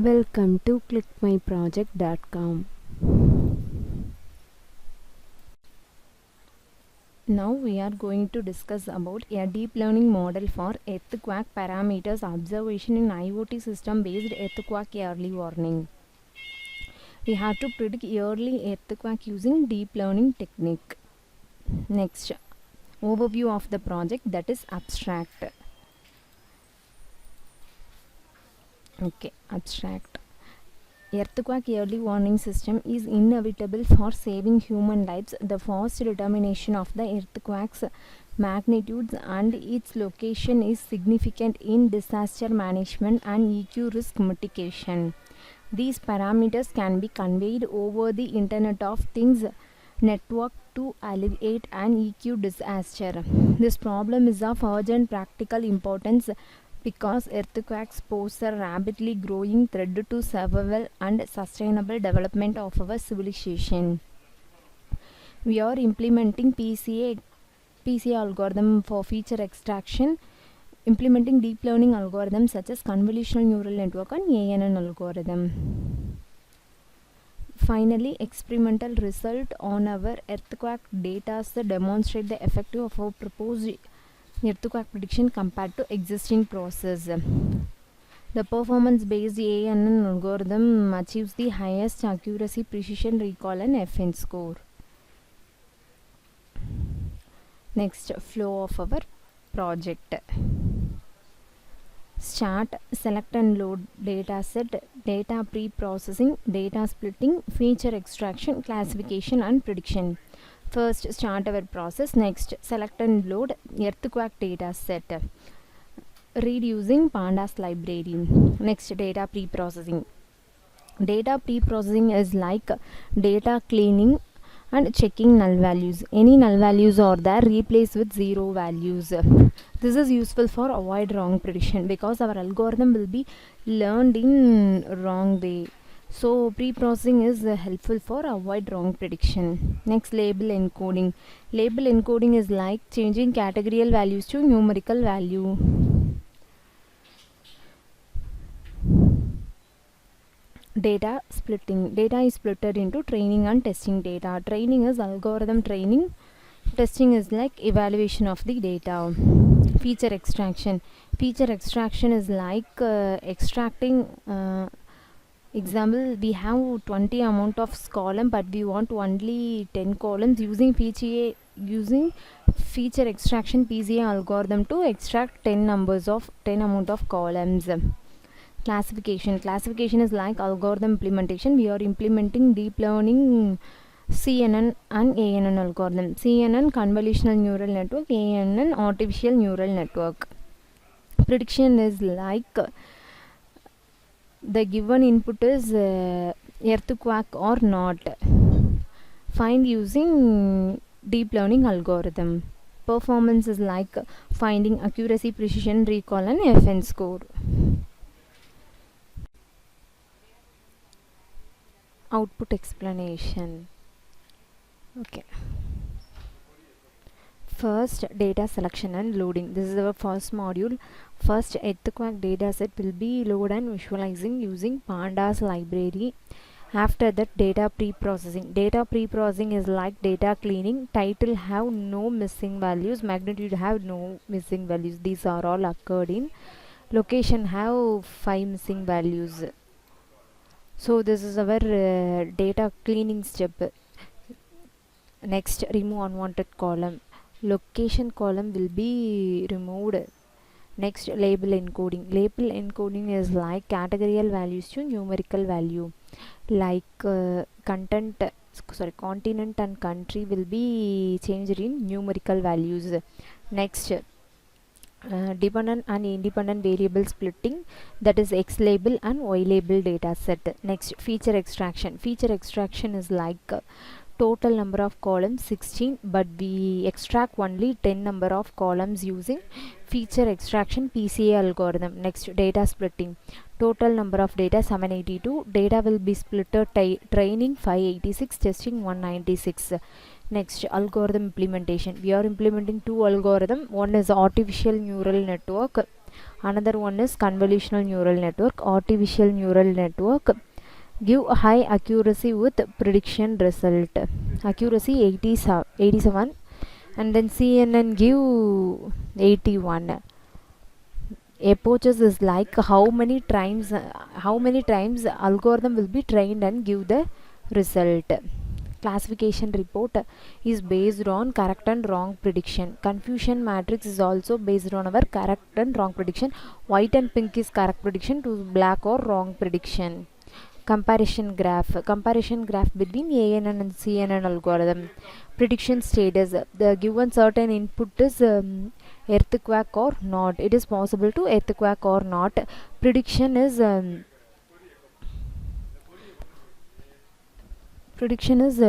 Welcome to ClickMyProject.com. Now we are going to discuss about a deep learning model for earthquake parameters observation in IoT system based earthquake early warning. We have to predict early earthquake using deep learning technique. Next, overview of the project, that is abstract. Abstract. Earthquake early warning system is inevitable for saving human lives. The fast determination of the earthquake's magnitudes and its location is significant in disaster management and EQ risk mitigation. These parameters can be conveyed over the Internet of Things network to alleviate an EQ disaster. This problem is of urgent practical importance because earthquakes pose a rapidly growing threat to survival and sustainable development of our civilization. We are implementing PCA algorithm for feature extraction, implementing deep learning algorithms such as convolutional neural network and ANN algorithm. Finally, experimental result on our earthquake data demonstrate the effective of our proposed earthquake prediction compared to existing process. The performance-based ANN algorithm achieves the highest accuracy, precision, recall and FN score. Next, flow of our project. Start, select and load dataset, data pre-processing, data splitting, feature extraction, classification and prediction. First, start our process. Next, select and load earthquake data set. Read using pandas library. Next, data pre-processing. Data pre-processing is like data cleaning and checking null values. Any null values are there, replace with zero values. This is useful for avoid wrong prediction because our algorithm will be learned in wrong way. So pre-processing is helpful for avoid wrong prediction. Next, label encoding. Label encoding is like changing categorical values to numerical value. Data splitting. Data is splitted into training and testing data. Training is algorithm training. Testing is like evaluation of the data. Feature extraction. Feature extraction is like extracting example, we have 20 amount of column but we want only 10 columns. Using feature extraction PCA algorithm to extract 10 amount of columns. Classification is like algorithm implementation. We are implementing deep learning CNN and ANN algorithm. CNN convolutional neural network, ANN artificial neural network. Prediction is like the given input is earthquake or not. Find using deep learning algorithm. Performance is like finding accuracy, precision, recall and FN score. Output explanation. First, data selection and loading. This is our first module. First, earthquake dataset will be loaded and visualizing using pandas library. After that, data pre-processing. Data pre-processing is like data cleaning. Title have no missing values. Magnitude have no missing values. These are all occurred in. Location have 5 missing values. So this is our data cleaning step. Next, remove unwanted column. Location column will be removed. Next, label encoding. Label encoding is like categorical values to numerical value. Like continent and country will be changed in numerical values. Next, dependent and independent variable splitting, that is X label and Y label data set. Next, feature extraction. Feature extraction is like total number of columns 16 but we extract only 10 number of columns using feature extraction PCA algorithm. Next, data splitting. Total number of data 782. Data will be splitted training 586, testing 196. Next, algorithm implementation. We are implementing two algorithms. One is artificial neural network Another one is convolutional neural network. Artificial neural network give high accuracy with prediction result. Accuracy 87, and then CNN give 81. Approaches is like how many times algorithm will be trained and give the result. Classification report is based on correct and wrong prediction. Confusion matrix is also based on our correct and wrong prediction. White and pink is correct prediction to black or wrong prediction. Comparison graph between ANN and CNN algorithm. Prediction status, the given certain input is earthquake or not. It is possible to earthquake or not. Prediction is prediction is